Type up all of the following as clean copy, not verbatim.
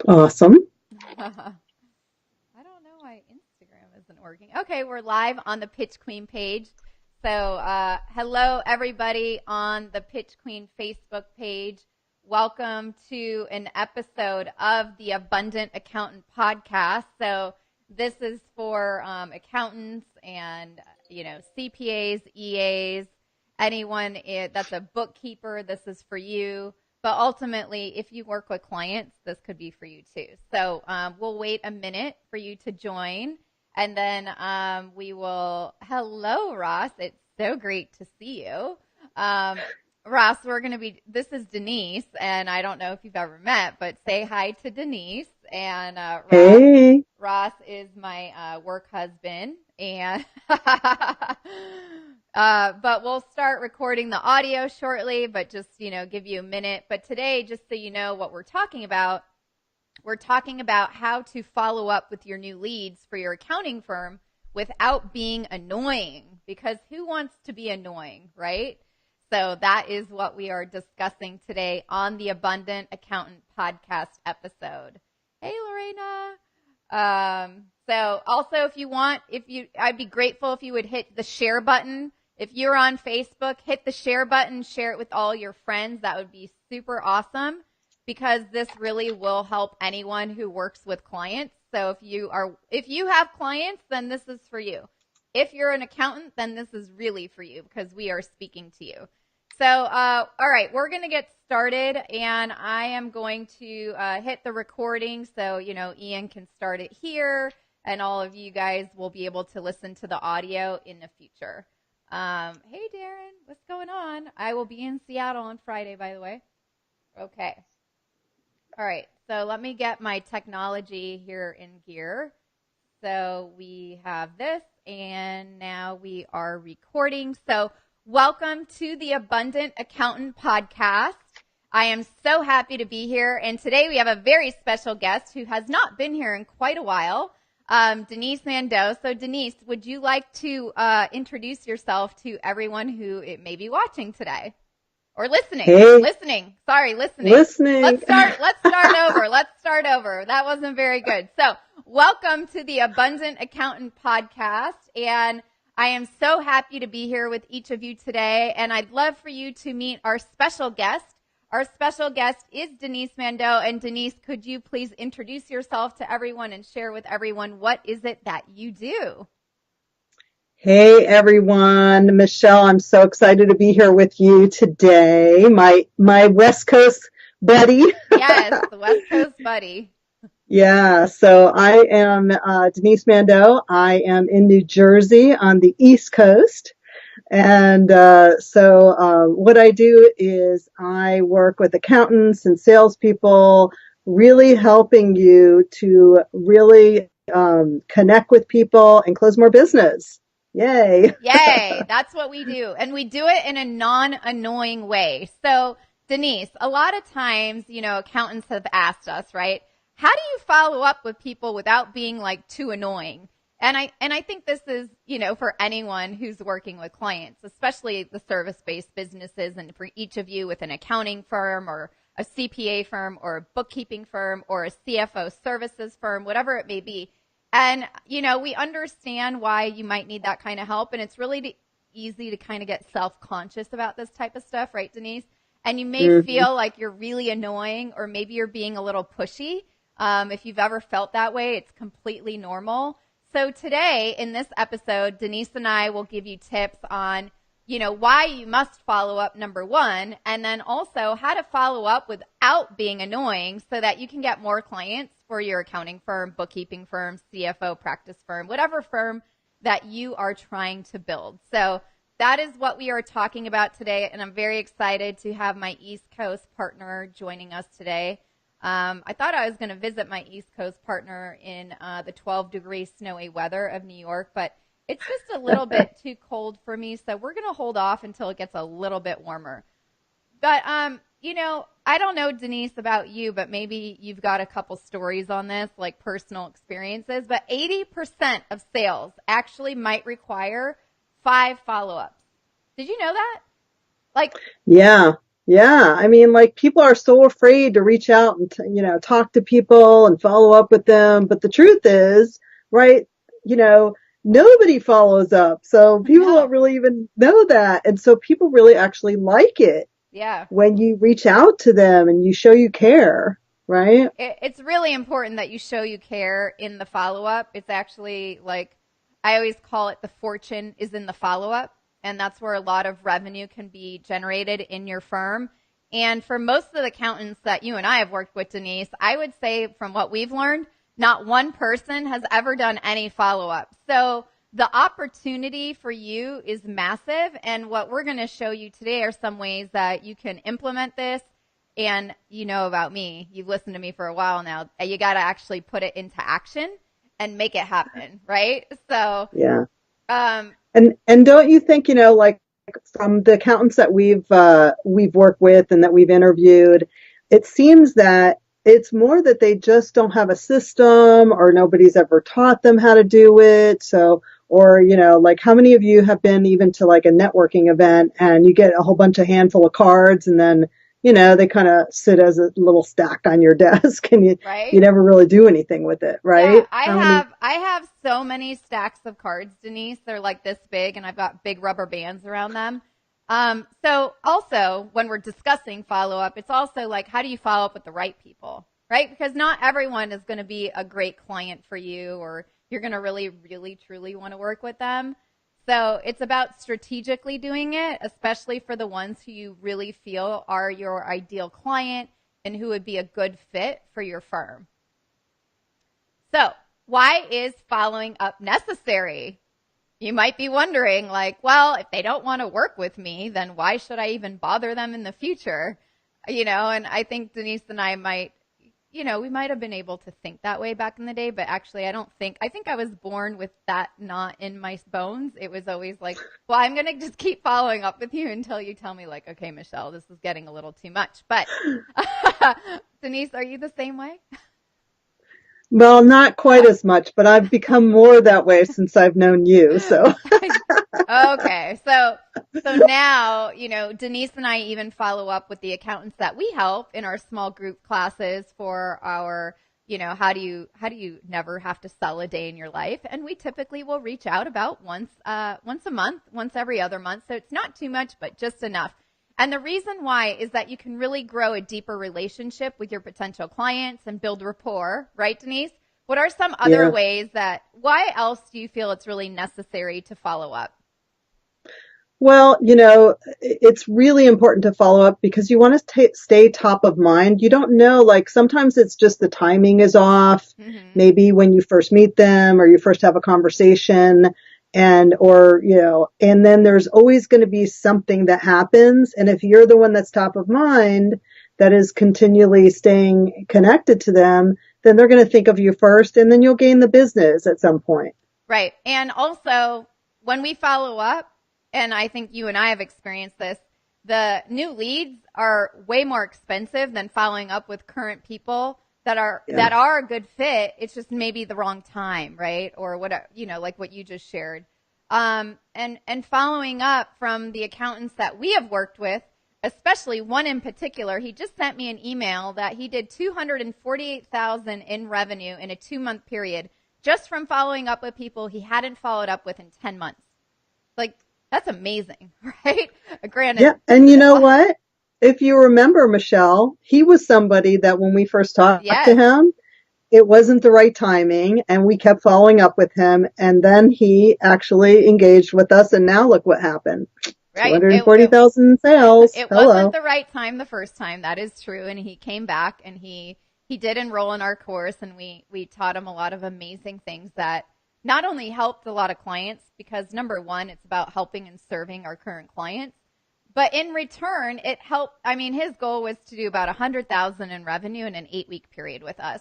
Awesome. I don't know why Instagram isn't working. Okay, we're live on the Pitch Queen page. So, hello everybody on the Pitch Queen Facebook page. Welcome to an episode of the Abundant Accountant podcast. So, this is for accountants and CPAs, EAs, anyone that's a bookkeeper. This is for you. But ultimately, if you work with clients, this could be for you too. So we'll wait a minute for you to join. And then we will, hello, Ross. It's so great to see you. Ross, this is Denise, and I don't know if you've ever met, but say hi to Denise. And Hey. Ross is my work husband. And but we'll start recording the audio shortly, but just, give you a minute. But today, just so you know what we're talking about how to follow up with your new leads for your accounting firm without being annoying, because who wants to be annoying, right? So that is what we are discussing today on the Abundant Accountant podcast episode. Hey, Lorena. So also I'd be grateful if you would hit the share button. If you're on Facebook, hit the share button, share it with all your friends. That would be super awesome, because this really will help anyone who works with clients. So if you have clients, then this is for you. If you're an accountant, then this is really for you, because we are speaking to you. So, all right, we're going to get started, and I am going to hit the recording so, Ian can start it here, and all of you guys will be able to listen to the audio in the future. Hey, Darren, what's going on? I will be in Seattle on Friday, by the way. Okay. All right. So let me get my technology here in gear. So we have this, and now we are recording. So welcome to the Abundant Accountant podcast. I am so happy to be here. And today we have a very special guest who has not been here in quite a while. Denise Mando. So Denise, would you like to introduce yourself to everyone who may be watching today or listening? Hey. Listening. Listening. Let's start over. That wasn't very good. So welcome to the Abundant Accountant podcast. And I am so happy to be here with each of you today. And I'd love for you to meet our special guest. Our special guest is Denise Mando. And Denise, could you please introduce yourself to everyone and share with everyone what is it that you do? Hey, everyone. Michelle, I'm so excited to be here with you today. My West Coast buddy. Yes, the West Coast buddy. Yeah, so I am Denise Mando. I am in New Jersey on the East Coast. And what I do is I work with accountants and salespeople, really helping you to really connect with people and close more business. Yay. Yay. That's what we do. And we do it in a non-annoying way. So, Denise, a lot of times, accountants have asked us, right? How do you follow up with people without being like too annoying? And I think this is, for anyone who's working with clients, especially the service-based businesses, and for each of you with an accounting firm or a CPA firm or a bookkeeping firm or a CFO services firm, whatever it may be. And, we understand why you might need that kind of help. And it's really easy to kind of get self-conscious about this type of stuff, right, Denise? And you may feel like you're really annoying, or maybe you're being a little pushy. If you've ever felt that way, it's completely normal. So today in this episode, Denise and I will give you tips on, why you must follow up, number one, and then also how to follow up without being annoying so that you can get more clients for your accounting firm, bookkeeping firm, CFO practice firm, whatever firm that you are trying to build. So that is what we are talking about today, and I'm very excited to have my East Coast partner joining us today. I thought I was going to visit my East Coast partner in the 12-degree snowy weather of New York, but it's just a little bit too cold for me, so we're going to hold off until it gets a little bit warmer. But, I don't know, Denise, about you, but maybe you've got a couple stories on this, like personal experiences, but 80% of sales actually might require 5 follow-ups. Did you know that? Yeah. Yeah, I mean, like people are so afraid to reach out and talk to people and follow up with them. But the truth is, right? You know, nobody follows up, so people don't No. really even know that, and so people really actually like it Yeah. when you reach out to them and you show you care, right? It's really important that you show you care in the follow up. It's actually like, I always call it the fortune is in the follow up. And that's where a lot of revenue can be generated in your firm. And for most of the accountants that you and I have worked with, Denise, I would say from what we've learned, not one person has ever done any follow up. So the opportunity for you is massive. And what we're going to show you today are some ways that you can implement this. And you know about me, you've listened to me for a while now. You got to actually put it into action and make it happen, right? So, Yeah. um, And don't you think, like from the accountants that we've worked with and that we've interviewed, it seems that it's more that they just don't have a system or nobody's ever taught them how to do it. So, or, like how many of you have been even to like a networking event and you get a whole bunch of handful of cards and then, they kind of sit as a little stack on your desk and you right? never really do anything with it, Yeah, right? How many? I have so many stacks of cards, Denise. They're like this big, and I've got big rubber bands around them. So also when we're discussing follow up, it's also like, how do you follow up with the right people, right? Because not everyone is going to be a great client for you, or you're going to really, really, truly want to work with them. So it's about strategically doing it, especially for the ones who you really feel are your ideal client and who would be a good fit for your firm. So, why is following up necessary? You might be wondering, like, well, if they don't want to work with me, then why should I even bother them in the future? And I think Denise and I might, we might have been able to think that way back in the day, but actually, I think I was born with that not in my bones. It was always like, well, I'm going to just keep following up with you until you tell me, like, okay, Michelle, this is getting a little too much. But Denise, are you the same way? Well, not quite as much, but I've become more that way since I've known you. So, Okay. So now, Denise and I even follow up with the accountants that we help in our small group classes for our, how do you never have to sell a day in your life? And we typically will reach out about once a month, once every other month. So it's not too much, but just enough. And the reason why is that you can really grow a deeper relationship with your potential clients and build rapport, right, Denise? What are some other yeah. ways why else do you feel it's really necessary to follow up? Well, it's really important to follow up because you want to stay top of mind. You don't know, like sometimes it's just the timing is off. Mm-hmm. Maybe when you first meet them or you first have a conversation and then there's always going to be something that happens. And if you're the one that's top of mind, that is continually staying connected to them, then they're going to think of you first and then you'll gain the business at some point. Right. And also, when we follow up, and I think you and I have experienced this, the new leads are way more expensive than following up with current people Yeah. that are a good fit. It's just maybe the wrong time, right? Or what, like what you just shared. And following up from the accountants that we have worked with, especially one in particular, he just sent me an email that he did 248,000 in revenue in a 2-month period just from following up with people he hadn't followed up with in 10 months. Like, that's amazing, right? Granted, Yeah. And you know what? If you remember, Michelle, he was somebody that when we first talked to yes, him, it wasn't the right timing and we kept following up with him. And then he actually engaged with us. And now look what happened. right. It 240,000 in sales. it wasn't Hello. the right time the first time. That is true. And he came back and he did enroll in our course, and we taught him a lot of amazing things that not only helped a lot of clients, because number one, it's about helping and serving our current clients, but in return, it helped. I mean, his goal was to do about 100,000 in revenue in an 8-week period with us.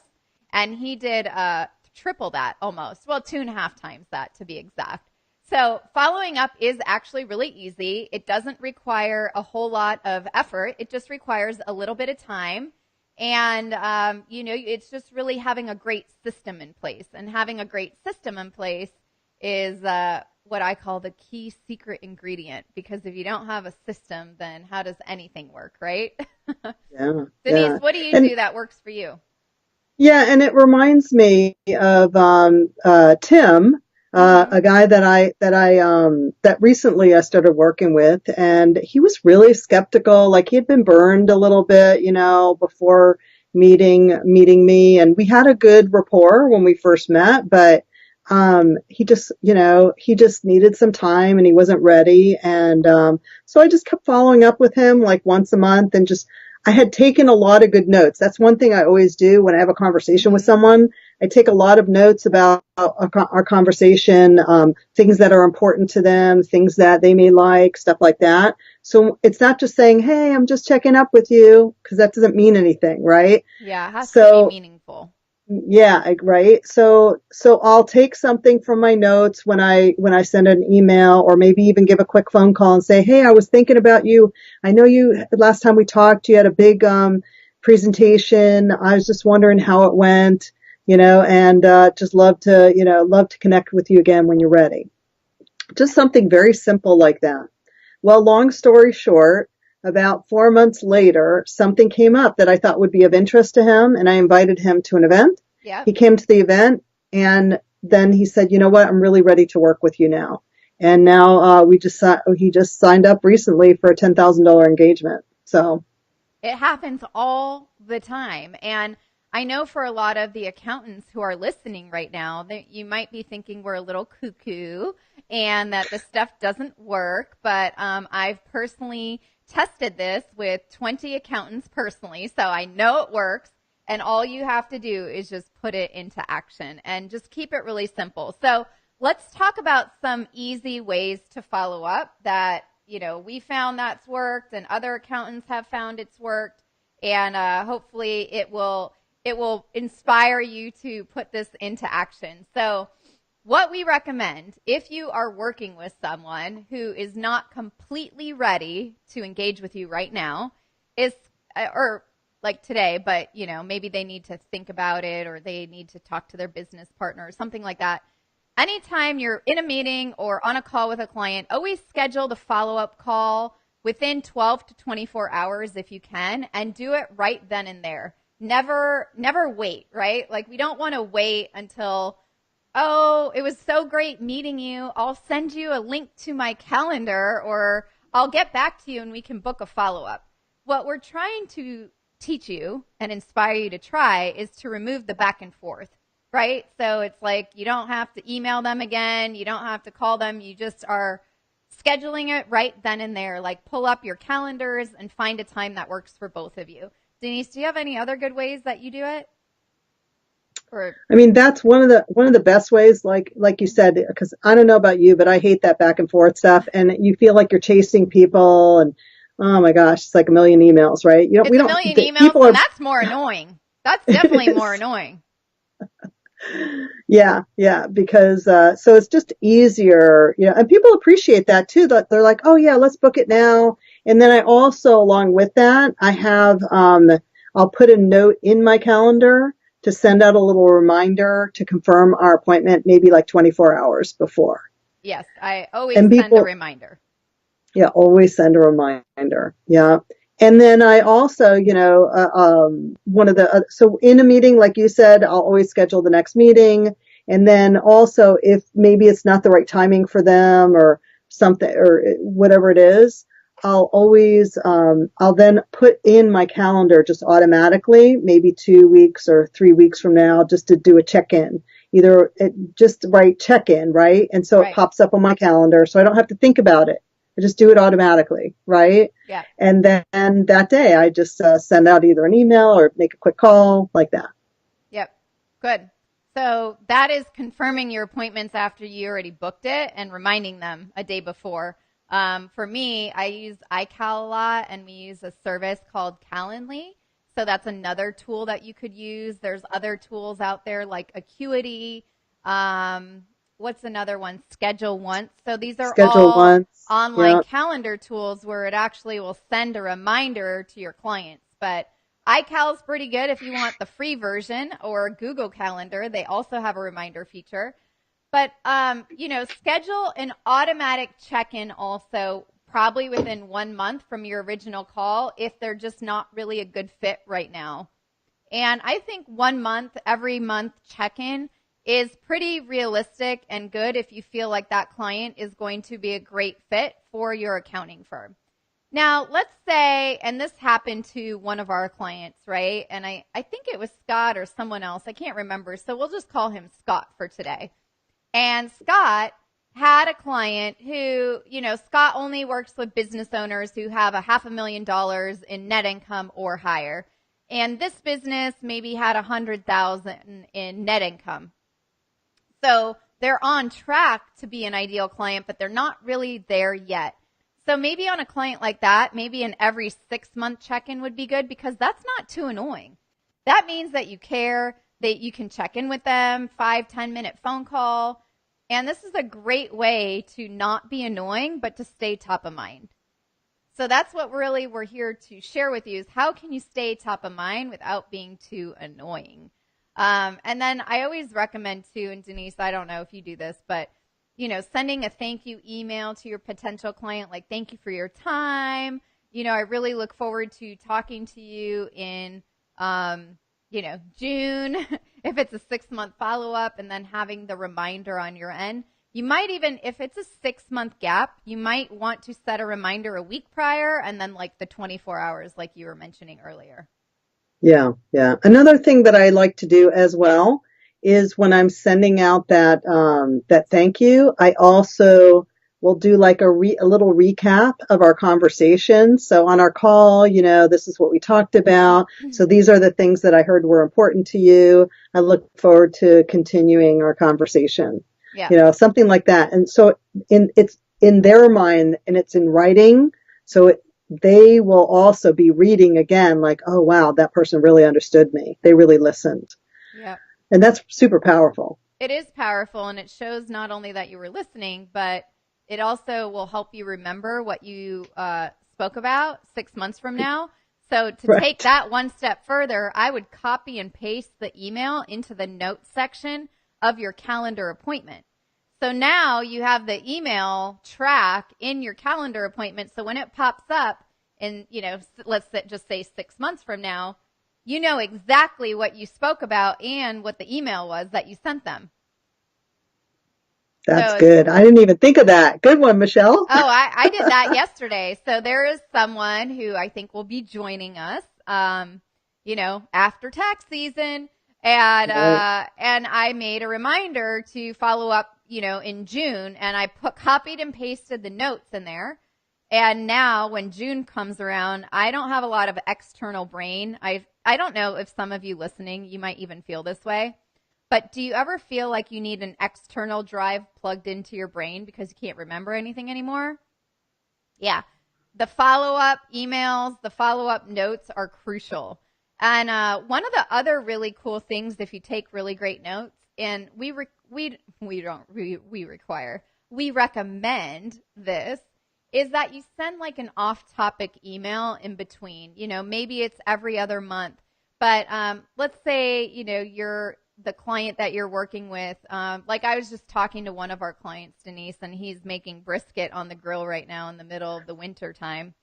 And he did triple that almost. Well, 2.5 times that to be exact. So following up is actually really easy. It doesn't require a whole lot of effort. It just requires a little bit of time. And, it's just really having a great system in place. And having a great system in place is what I call the key secret ingredient, because if you don't have a system, then how does anything work, right? Yeah, Denise, yeah. what do you And do that works for you? yeah, and it reminds me of Tim, Mm-hmm. a guy that recently I started working with, and he was really skeptical. Like he had been burned a little bit, before meeting me, and we had a good rapport when we first met, but he just needed some time and he wasn't ready, and so I just kept following up with him like once a month, and just I had taken a lot of good notes. That's one thing I always do when I have a conversation with Mm-hmm. someone. I take a lot of notes about our conversation, things that are important to them, things that they may like, stuff like that. So it's not just saying, "Hey, I'm just checking up with you," because that doesn't mean anything, right? Yeah, it has to be So meaningful. yeah, right. So I'll take something from my notes when I send an email, or maybe even give a quick phone call and say, "Hey, I was thinking about you. I know you last time we talked, you had a big presentation. I was just wondering how it went, and just love to connect with you again when you're ready." Just something very simple like that. Well, long story short, about 4 months later, something came up that I thought would be of interest to him, and I invited him to an event. Yep. He came to the event, and then he said, "You know what? I'm really ready to work with you now." And now he just signed up recently for a $10,000 engagement. So It happens all the time. And I know for a lot of the accountants who are listening right now, that you might be thinking we're a little cuckoo and that the stuff doesn't work. But I've personally tested this with 20 accountants personally, so I know it works. And all you have to do is just put it into action and just keep it really simple. So let's talk about some easy ways to follow up that we found that's worked and other accountants have found it's worked, and hopefully it will inspire you to put this into action. So what we recommend if you are working with someone who is not completely ready to engage with you right now is, or like today, but maybe they need to think about it or they need to talk to their business partner or something like that. Anytime you're in a meeting or on a call with a client, always schedule the follow-up call within 12 to 24 hours if you can, and do it right then and there. Never wait, right? Like we don't want to wait until, "Oh, it was so great meeting you. I'll send you a link to my calendar, or I'll get back to you and we can book a follow-up." What we're trying to teach you and inspire you to try is to remove the back and forth, right? So it's like you don't have to email them again. You don't have to call them. You just are scheduling it right then and there. Like pull up your calendars and find a time that works for both of you. Denise, do you have any other good ways that you do it? Or I mean, that's one of the best ways, like you said, because I don't know about you, but I hate that back and forth stuff, and you feel like you're chasing people, and oh my gosh, it's like a million emails, right? We it's a don't. million emails, People and are. that's more annoying. That's It definitely more is. annoying. Yeah, yeah, because so it's just easier, and people appreciate that too. That they're like, "Oh yeah, let's book it now." And then I also, along with that, I'll put a note in my calendar to send out a little reminder to confirm our appointment, maybe like 24 hours before. Yes, I always And send a people, reminder. yeah, always send a reminder. Yeah. And then I also, one of so in a meeting, like you said, I'll always schedule the next meeting. And then also, if maybe it's not the right timing for them or something or whatever it is, I'll then put in my calendar just automatically, maybe 2 weeks or 3 weeks from now, just to do a check-in. Just write check-in, right? And so it Right. pops up on my calendar, so I don't have to think about it. I just do it automatically, right? Yeah. And then that day I just send out either an email or make a quick call like that. Yep. Good. So that is confirming your appointments after you already booked it and reminding them a day before. For me, I use iCal a lot, and we use a service called Calendly. So that's another tool that you could use. There's other tools out there like Acuity. What's another one? Schedule Once. So these are Schedule all once. online Yeah. calendar tools where it actually will send a reminder to your clients. But iCal is pretty good if you want the free version, or Google Calendar. They also have a reminder feature. But, schedule an automatic check-in also probably within 1 month from your original call if they're just not really a good fit right now. And I think 1 month, every month check-in is pretty realistic and good if you feel like that client is going to be a great fit for your accounting firm. Now, let's say, and this happened to one of our clients, right? And I think it was Scott or someone else. I can't remember. So we'll just call him Scott for today. And Scott had a client who, Scott only works with business owners who have $500,000 in net income or higher. And this business maybe had 100,000 in net income. So they're on track to be an ideal client, but they're not really there yet. So maybe on a client like that, maybe an every 6-month check-in would be good because that's not too annoying. That means that you care, that you can check in with them, 5-10 minute phone call. And this is a great way to not be annoying, but to stay top of mind. So that's what really we're here to share with you is how can you stay top of mind without being too annoying? And then I always recommend too, and Denise, I don't know if you do this, but sending a thank you email to your potential client, like thank you for your time. I really look forward to talking to you in, June, if it's a 6-month follow-up, and then having the reminder on your end. You might even, if it's a 6-month gap, you might want to set a reminder a week prior and then like the 24 hours like you were mentioning earlier. Yeah, yeah. Another thing that I like to do as well is when I'm sending out that thank you, I also will do like a little recap of our conversation. So on our call, this is what we talked about. So these are the things that I heard were important to you. I look forward to continuing our conversation. Yeah. Something like that. And so it's in their mind and it's in writing. So they will also be reading again, like, oh, wow, that person really understood me. They really listened. Yeah. And that's super powerful. It is powerful, and it shows not only that you were listening, but it also will help you remember what you spoke about 6 months from now. So to Right. take that one step further, I would copy and paste the email into the notes section of your calendar appointment. So now you have the email track in your calendar appointment. So when it pops up in, let's just say 6 months from now, you know exactly what you spoke about and what the email was that you sent them. That's good. I didn't even think of that. Good one, Michelle. Oh, I did that yesterday. So there is someone who I think will be joining us, after tax season. And, and I made a reminder to follow up, in June, and I copied and pasted the notes in there. And now when June comes around, I don't have a lot of external brain. I don't know if some of you listening, you might even feel this way, but do you ever feel like you need an external drive plugged into your brain because you can't remember anything anymore? Yeah. The follow-up emails, the follow-up notes are crucial. And one of the other really cool things, if you take really great notes, and we recommend this, is that you send like an off-topic email in between. Maybe it's every other month, but let's say you're the client that you're working with. Like I was just talking to one of our clients, Denis, and he's making brisket on the grill right now in the middle of the winter time.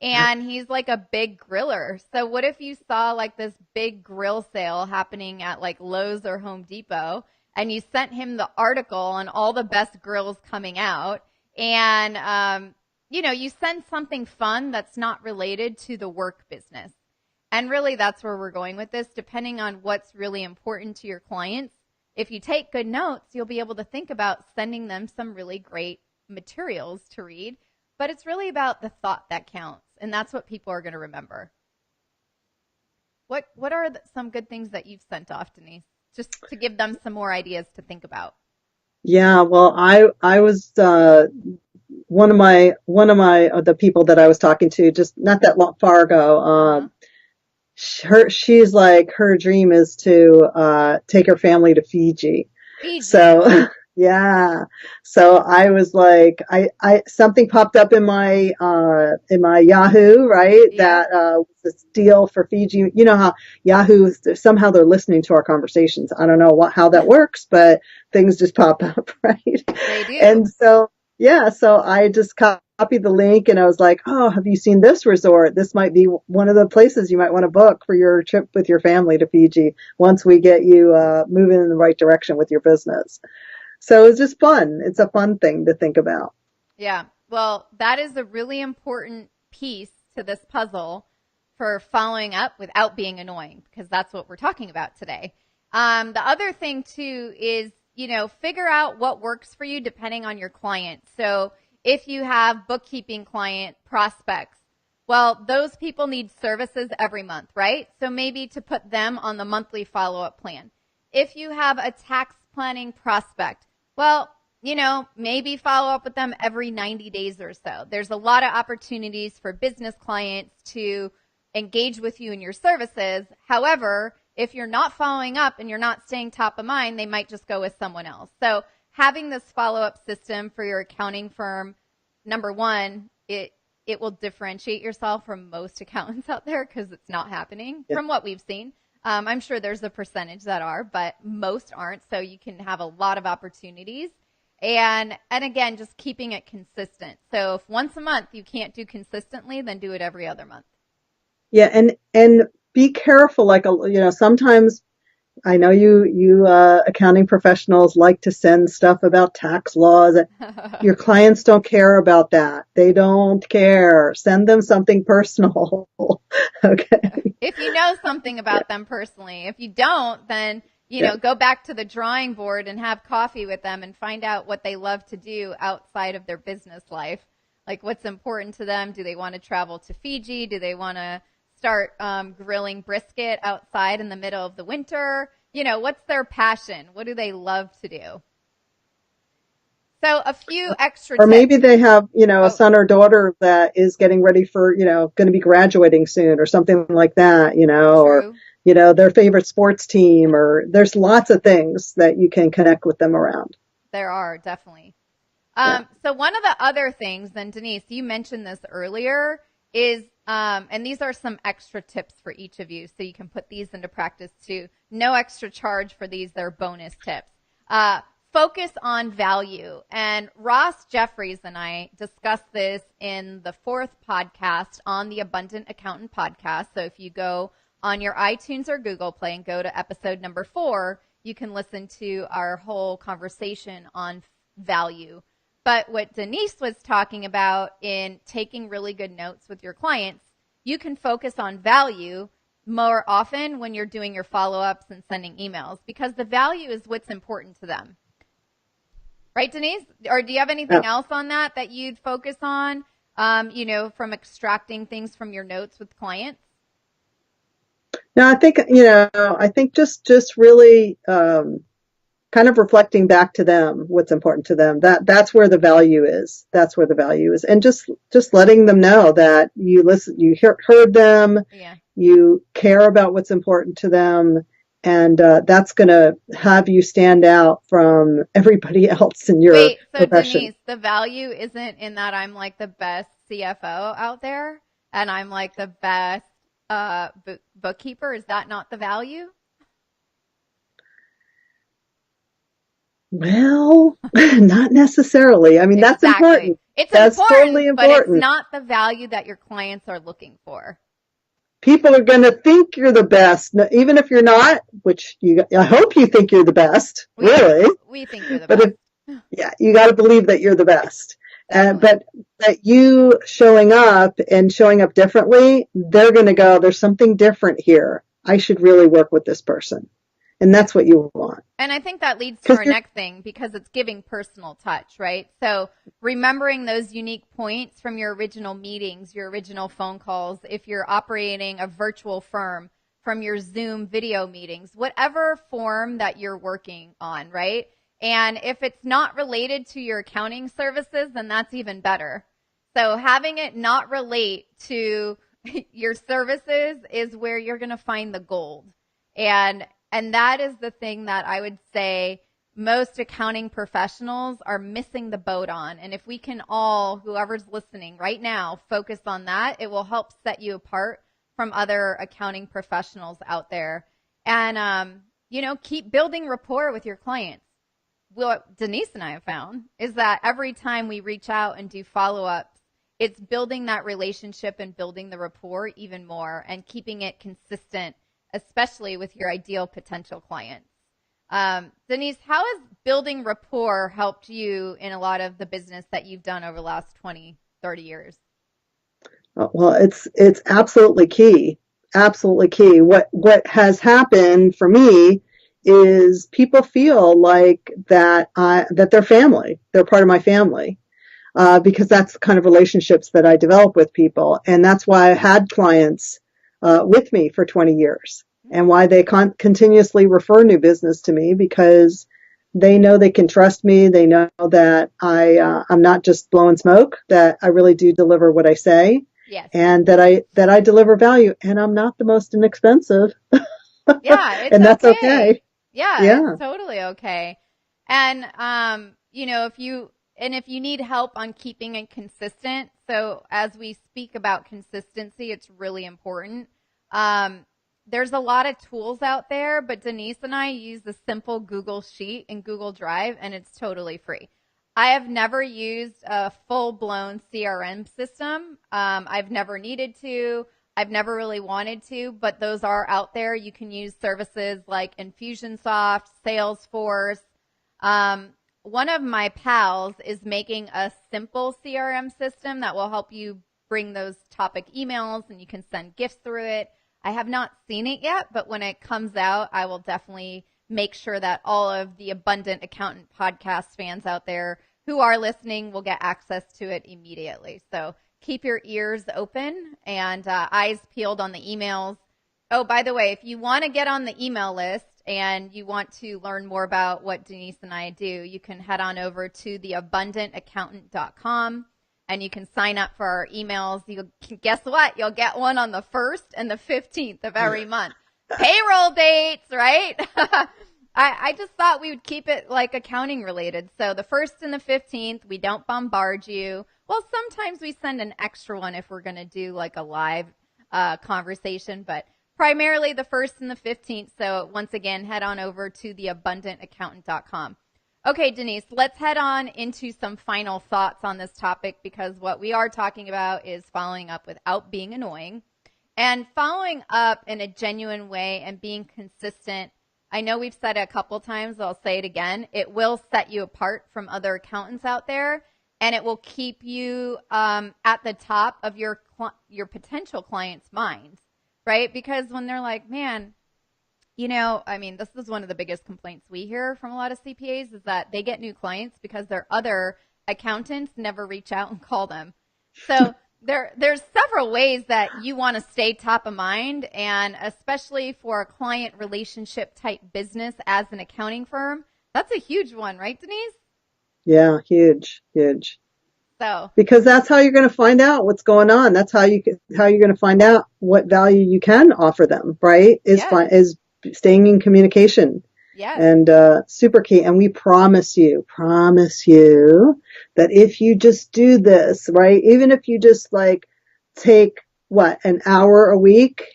And he's like a big griller. So what if you saw like this big grill sale happening at like Lowe's or Home Depot, and you sent him the article on all the best grills coming out, and you send something fun that's not related to the work business. And really that's where we're going with this, depending on what's really important to your clients. If you take good notes, you'll be able to think about sending them some really great materials to read. But it's really about the thought that counts, and that's what people are going to remember. What are some good things that you've sent off, Denise, just to give them some more ideas to think about? Yeah, well, I was one of the people that I was talking to just not that far ago. She's like her dream is to take her family to Fiji. Fiji. So Yeah. So I was like, something popped up in my Yahoo, right? Yep. That, was this deal for Fiji. You know how Yahoo, somehow they're listening to our conversations. I don't know how that works, but things just pop up, right? They do. And so, yeah, so I just copied the link and I was like, oh, have you seen this resort? This might be one of the places you might want to book for your trip with your family to Fiji once we get you, moving in the right direction with your business. So it's just fun. It's a fun thing to think about. Yeah. Well, that is a really important piece to this puzzle for following up without being annoying, because that's what we're talking about today. The other thing too is, figure out what works for you depending on your client. So if you have bookkeeping client prospects, well, those people need services every month, right? So maybe to put them on the monthly follow up plan. If you have a tax planning prospect, well, maybe follow up with them every 90 days or so. There's a lot of opportunities for business clients to engage with you in your services. However, if you're not following up and you're not staying top of mind, they might just go with someone else. So having this follow up system for your accounting firm, number one, it will differentiate yourself from most accountants out there because it's not happening Yeah. from what we've seen. I'm sure there's a percentage that are, but most aren't. So you can have a lot of opportunities. And again, just keeping it consistent. So if once a month you can't do consistently, then do it every other month. Yeah. And be careful. Like, sometimes I know accounting professionals like to send stuff about tax laws. Your clients don't care about that. They don't care. Send them something personal. Okay. If you know something Yeah. about them personally. If you don't, then, Yeah. go back to the drawing board and have coffee with them and find out what they love to do outside of their business life. Like what's important to them. Do they want to travel to Fiji? Do they want to start grilling brisket outside in the middle of the winter? What's their passion? What do they love to do? So a few extra Or tips. maybe they have, a Oh, son or daughter that is getting ready for, going to be graduating soon or something like that, or, true. their favorite sports team, or there's lots of things that you can connect with them around. There are definitely. Yeah. So one of the other things, then Denise, you mentioned this earlier, is and these are some extra tips for each of you, so you can put these into practice too. No extra charge for these; they're bonus tips. Focus on value, and Ross Jeffries and I discussed this in the fourth podcast on the Abundant Accountant podcast. So if you go on your iTunes or Google Play and go to episode number 4, you can listen to our whole conversation on value. But what Denise was talking about in taking really good notes with your clients, you can focus on value more often when you're doing your follow ups and sending emails because the value is what's important to them. Right, Denise? Or do you have anything Yeah. else on that you'd focus on, from extracting things from your notes with clients? No, I think just really, kind of reflecting back to them what's important to them. That's where the value is. That's where the value is. And just letting them know that you listen, heard them, Yeah. you care about what's important to them, and that's going to have you stand out from everybody else in your Wait, so profession. Denise, the value isn't in that I'm like the best CFO out there and I'm like the best bookkeeper. Is that not the value? Well, not necessarily. I mean, that's Exactly. important. It's That's totally important, but it's important. not the value that your clients are looking for. People are going to think you're the best, even if you're not, which I hope you think you're the best, We do. really. We think you're the But if, best. yeah, you got to believe that you're the best. Definitely. But that you showing up and showing up differently, they're going to go, there's something different here. I should really work with this person. And that's what you want. And I think that leads to Because our you're, next thing because it's giving personal touch, right? So remembering those unique points from your original meetings, your original phone calls, if you're operating a virtual firm from your Zoom video meetings, whatever form that you're working on, right? And if it's not related to your accounting services, then that's even better. So having it not relate to your services is where you're going to find the gold. And that is the thing that I would say most accounting professionals are missing the boat on. And if we can all, whoever's listening right now, focus on that, it will help set you apart from other accounting professionals out there. And, keep building rapport with your clients. What Denise and I have found is that every time we reach out and do follow-ups, it's building that relationship and building the rapport even more and keeping it consistent, especially with your ideal potential clients. Denise, how has building rapport helped you in a lot of the business that you've done over the last 20, 30 years? Well, it's absolutely key. Absolutely key. What has happened for me is people feel like that they're family. They're part of my family. Because that's the kind of relationships that I develop with people. And that's why I had clients with me for 20 years and why they continuously refer new business to me, because they know they can trust me. They know that I'm not just blowing smoke, that I really do deliver what I say. Yes. And that I deliver value, and I'm not the most inexpensive. Yeah, it's And that's okay. okay. Yeah, Yeah. it's totally okay. And if you need help on keeping it consistent, so as we speak about consistency, it's really important. There's a lot of tools out there, but Denise and I use the simple Google Sheet in Google Drive, and it's totally free. I have never used a full-blown CRM system. I've never needed to. I've never really wanted to, but those are out there. You can use services like Infusionsoft, Salesforce. One of my pals is making a simple CRM system that will help you bring those topic emails, and you can send gifts through it. I have not seen it yet, but when it comes out, I will definitely make sure that all of the Abundant Accountant podcast fans out there who are listening will get access to it immediately. So keep your ears open and eyes peeled on the emails. Oh, by the way, if you want to get on the email list and you want to learn more about what Denise and I do, you can head on over to theabundantaccountant.com and you can sign up for our emails. Guess what? You'll get one on the 1st and the 15th of every month. Payroll dates, right? I just thought we would keep it like accounting related. So the 1st and the 15th, we don't bombard you. Well, sometimes we send an extra one if we're going to do like a live conversation, but primarily the 1st and the 15th. So once again, head on over to theabundantaccountant.com. Okay, Denise, let's head on into some final thoughts on this topic, because what we are talking about is following up without being annoying and following up in a genuine way and being consistent. I know we've said it a couple times, I'll say it again. It will set you apart from other accountants out there, and it will keep you at the top of your potential clients' minds, right? Because when they're like, man, this is one of the biggest complaints we hear from a lot of CPAs is that they get new clients because their other accountants never reach out and call them. So there's several ways that you want to stay top of mind, and especially for a client relationship type business as an accounting firm, that's a huge one, right, Denise? Yeah, huge, huge. So Because that's how you're going to find out what's going on. That's how you're going to find out what value you can offer them, right? yes, Is staying in communication. yes. And super key. And we promise you that if you just do this, right, even if you just like take an hour a week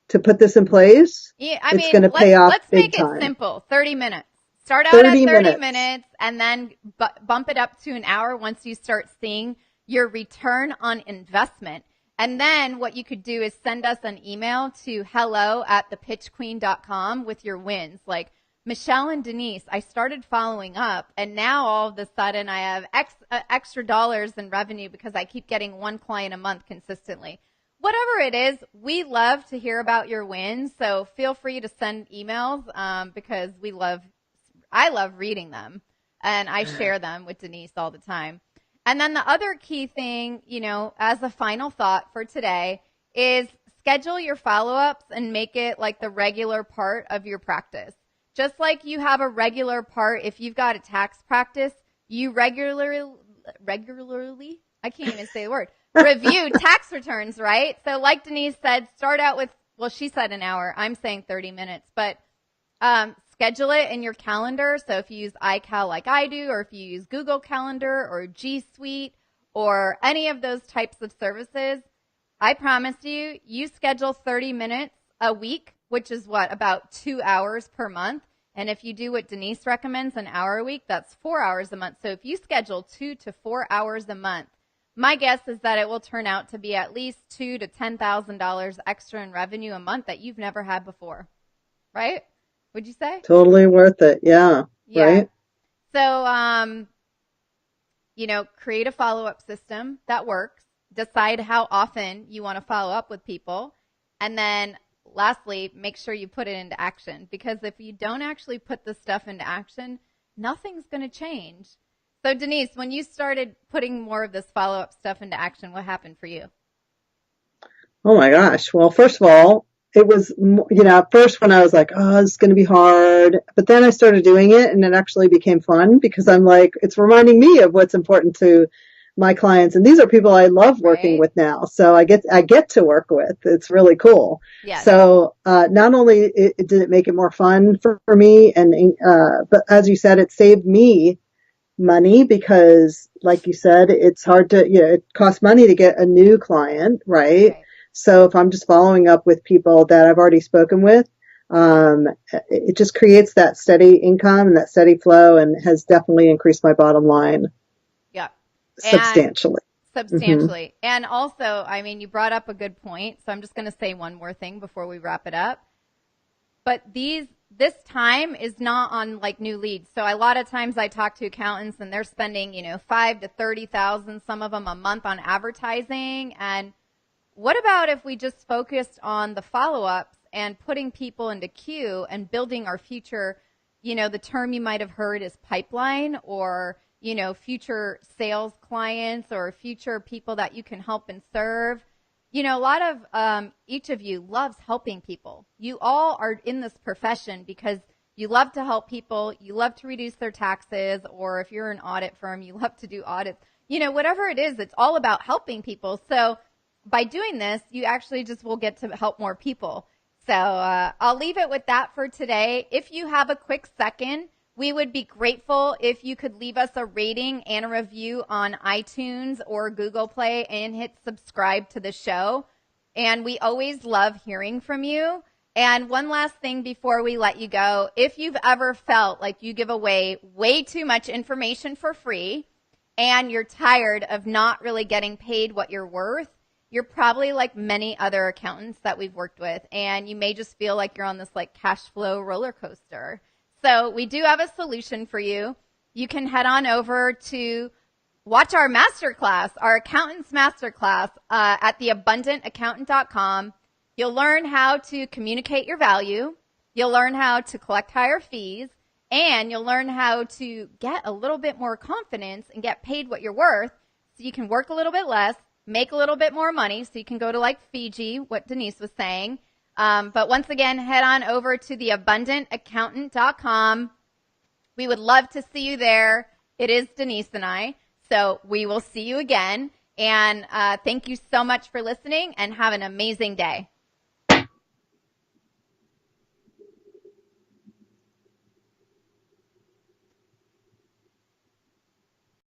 to put this in place, Yeah, it's going to pay off let's big make it time. simple. 30 minutes. Start out at 30 30 minutes. minutes and then bump it up to an hour once you start seeing your return on investment. And then what you could do is send us an email to hello@thepitchqueen.com with your wins. Like, Michelle and Denise, I started following up, and now all of a sudden I have extra dollars in revenue because I keep getting one client a month consistently. Whatever it is, we love to hear about your wins. So feel free to send emails because I love reading them, and I share them with Denise all the time. And then the other key thing, as a final thought for today, is schedule your follow-ups and make it like the regular part of your practice. Just like you have a regular part, if you've got a tax practice, you regularly, I can't even say the word, review tax returns, right? So like Denise said, start out with, well, she said an hour. I'm saying 30 minutes, but Schedule it in your calendar. So if you use iCal like I do, or if you use Google Calendar or G Suite or any of those types of services, I promise you, you schedule 30 minutes a week, which is what, about 2 hours per month. And if you do what Denise recommends, an hour a week, that's 4 hours a month. So if you schedule 2 to 4 hours a month, my guess is that it will turn out to be at least $2,000 to $10,000 extra in revenue a month that you've never had before, right? Would you say? Totally worth it. Yeah. Yeah. Right. So, create a follow-up system that works. Decide how often you want to follow up with people. And then lastly, make sure you put it into action, because if you don't actually put this stuff into action, nothing's going to change. So Denise, when you started putting more of this follow-up stuff into action, what happened for you? Oh my gosh. Well, first of all, it was, at first when I was like, oh, it's going to be hard. But then I started doing it and it actually became fun because I'm like, it's reminding me of what's important to my clients. And these are people I love working Right? with now. So I get to work with. It's really cool. Yes. So, not only did it make it more fun for me but as you said, it saved me money because, like you said, it's hard to, it costs money to get a new client, right? Right. So if I'm just following up with people that I've already spoken with, um, it just creates that steady income and that steady flow and has definitely increased my bottom line Yeah. And substantially. Hmm. substantially. And also, I mean, you brought up a good point. So I'm just going to say one more thing before we wrap it up. But this time is not on like new leads. So a lot of times I talk to accountants and they're spending, 5 to 30,000, some of them a month on advertising. And what about if we just focused on the follow-ups and putting people into queue and building our future, the term you might have heard is pipeline, or, future sales clients or future people that you can help and serve. A lot of each of you loves helping people. You all are in this profession because you love to help people. You love to reduce their taxes, or if you're an audit firm, you love to do audits. Whatever it is, it's all about helping people. So by doing this, you actually just will get to help more people. So I'll leave it with that for today. If you have a quick second, we would be grateful if you could leave us a rating and a review on iTunes or Google Play and hit subscribe to the show. And we always love hearing from you. And one last thing before we let you go, if you've ever felt like you give away way too much information for free and you're tired of not really getting paid what you're worth, you're probably like many other accountants that we've worked with, and you may just feel like you're on this like cash flow roller coaster. So we do have a solution for you. You can head on over to watch our masterclass, our accountant's masterclass at theabundantaccountant.com. You'll learn how to communicate your value. You'll learn how to collect higher fees, and you'll learn how to get a little bit more confidence and get paid what you're worth so you can work a little bit less, make a little bit more money so you can go to like Fiji, what Denise was saying. But once again, head on over to theabundantaccountant.com. We would love to see you there. It is Denise and I. So we will see you again. And thank you so much for listening and have an amazing day.